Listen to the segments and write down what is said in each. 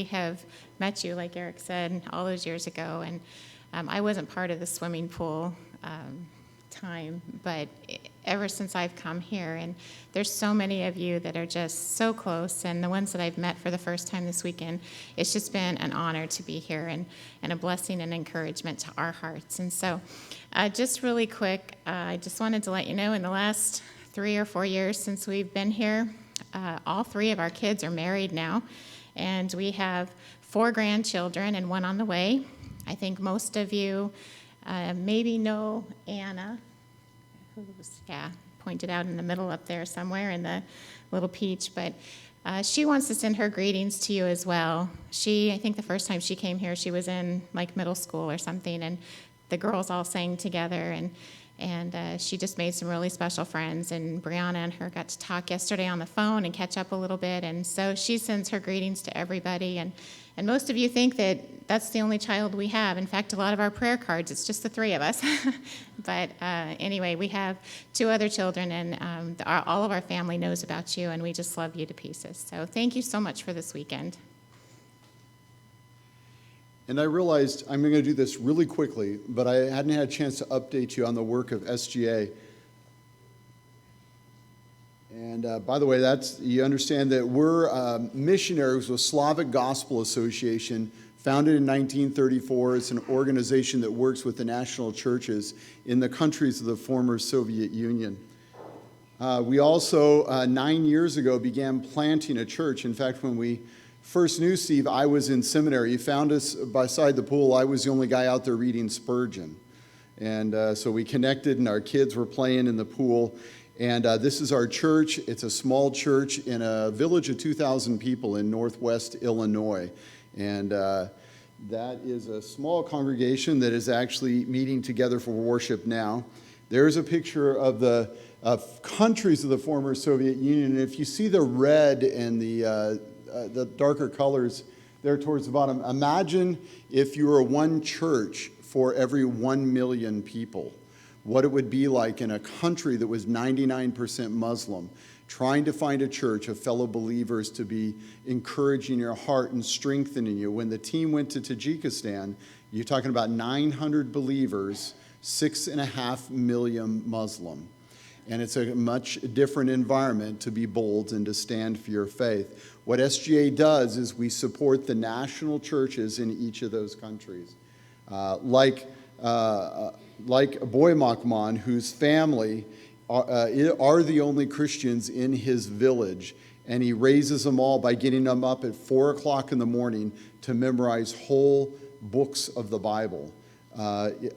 have met you, like Eric said, all those years ago, and I wasn't part of the swimming pool time, but ever since I've come here, and there's so many of you that are just so close, and the ones that I've met for the first time this weekend, it's just been an honor to be here and a blessing and encouragement to our hearts. And so just really quick, I just wanted to let you know in the last 3 or 4 years since we've been here, all 3 of our kids are married now, and we have 4 grandchildren and 1 on the way. I think most of you maybe know Anna, who's pointed out in the middle up there somewhere in the little peach, but she wants to send her greetings to you as well. I think the first time she came here, she was in like middle school or something, and the girls all sang together, and she just made some really special friends, and Brianna and her got to talk yesterday on the phone and catch up a little bit, and so she sends her greetings to everybody, and most of you think that that's the only child we have. In fact, a lot of our prayer cards, it's just the 3 of us. But anyway, we have 2 other children, and all of our family knows about you, and we just love you to pieces. So thank you so much for this weekend. And I realized I'm going to do this really quickly, but I hadn't had a chance to update you on the work of SGA. And by the way, you understand that we're missionaries with Slavic Gospel Association, founded in 1934. It's an organization that works with the national churches in the countries of the former Soviet Union. We also, 9 years ago, began planting a church. In fact, when we first knew Steve, I was in seminary. He found us beside the pool. I was the only guy out there reading Spurgeon. And so we connected, and our kids were playing in the pool. And this is our church. It's a small church in a village of 2,000 people in northwest Illinois. And that is a small congregation that is actually meeting together for worship now. There's a picture of the countries of the former Soviet Union. And if you see the red and the darker colors there towards the bottom, imagine if you were one church for every 1 million people. What it would be like in a country that was 99% Muslim, trying to find a church of fellow believers to be encouraging your heart and strengthening you. When the team went to Tajikistan, you're talking about 900 believers, 6.5 million Muslim. And it's a much different environment to be bold and to stand for your faith. What SGA does is we support the national churches in each of those countries. Like Boy Makman, whose family are the only Christians in his village, and he raises them all by getting them up at 4 o'clock in the morning to memorize whole books of the Bible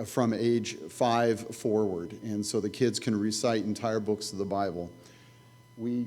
from age 5 forward. And so the kids can recite entire books of the Bible. We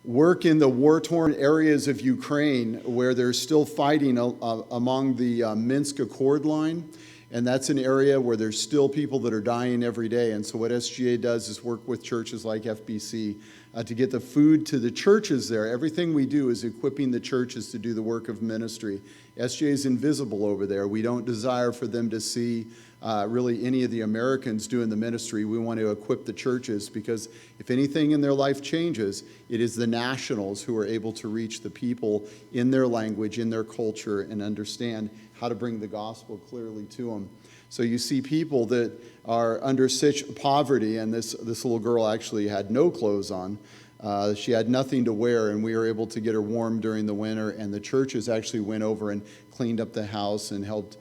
work in the war-torn areas of Ukraine where there's still fighting among the Minsk Accord line. And that's an area where there's still people that are dying every day. And so what SGA does is work with churches like FBC to get the food to the churches there. Everything we do is equipping the churches to do the work of ministry. SGA is invisible over there. We don't desire for them to see really any of the Americans doing the ministry. We want to equip the churches, because if anything in their life changes, it is the nationals who are able to reach the people in their language, in their culture, and understand how to bring the gospel clearly to them. So you see people that are under such poverty, and this little girl actually had no clothes on. She had nothing to wear, and we were able to get her warm during the winter, and the churches actually went over and cleaned up the house and helped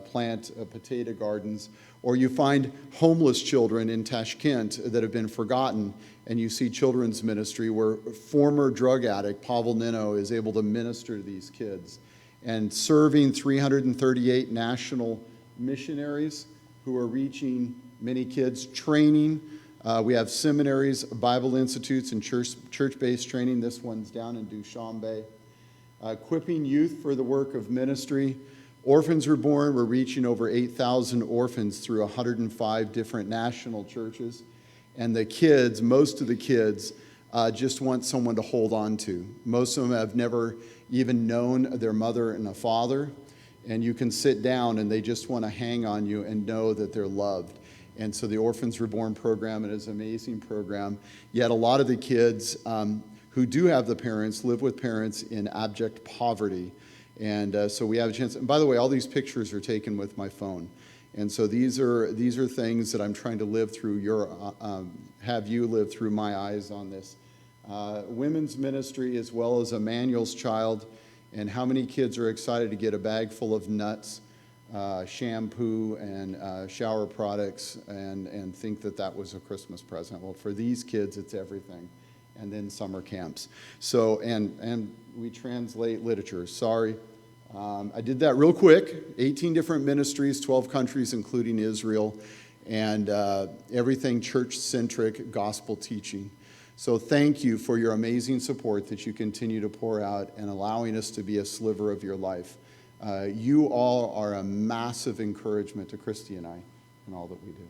plant potato gardens. Or you find homeless children in Tashkent that have been forgotten, and you see children's ministry where former drug addict Pavel Nino is able to minister to these kids, and serving 338 national missionaries who are reaching many kids, training. We have seminaries, Bible institutes, and church-based training. This one's down in Dushanbe. Equipping youth for the work of ministry. Orphans Reborn, we're reaching over 8,000 orphans through 105 different national churches. And the kids, most of the kids, just want someone to hold on to. Most of them have never even known their mother and a father. And you can sit down and they just want to hang on you and know that they're loved. And so the Orphans Reborn program is an amazing program. Yet a lot of the kids who do have the parents live with parents in abject poverty. And so we have a chance. And by the way, all these pictures are taken with my phone. And so these are things that I'm trying to live through have you live through my eyes on this. Women's ministry as well as Emmanuel's Child, and how many kids are excited to get a bag full of nuts, shampoo, and shower products, and think that that was a Christmas present. Well, for these kids, it's everything. And then summer camps. So, and we translate literature. Sorry. I did that real quick. 18 different ministries, 12 countries, including Israel, and everything church-centric gospel teaching. So thank you for your amazing support that you continue to pour out and allowing us to be a sliver of your life. You all are a massive encouragement to Christy and I in all that we do.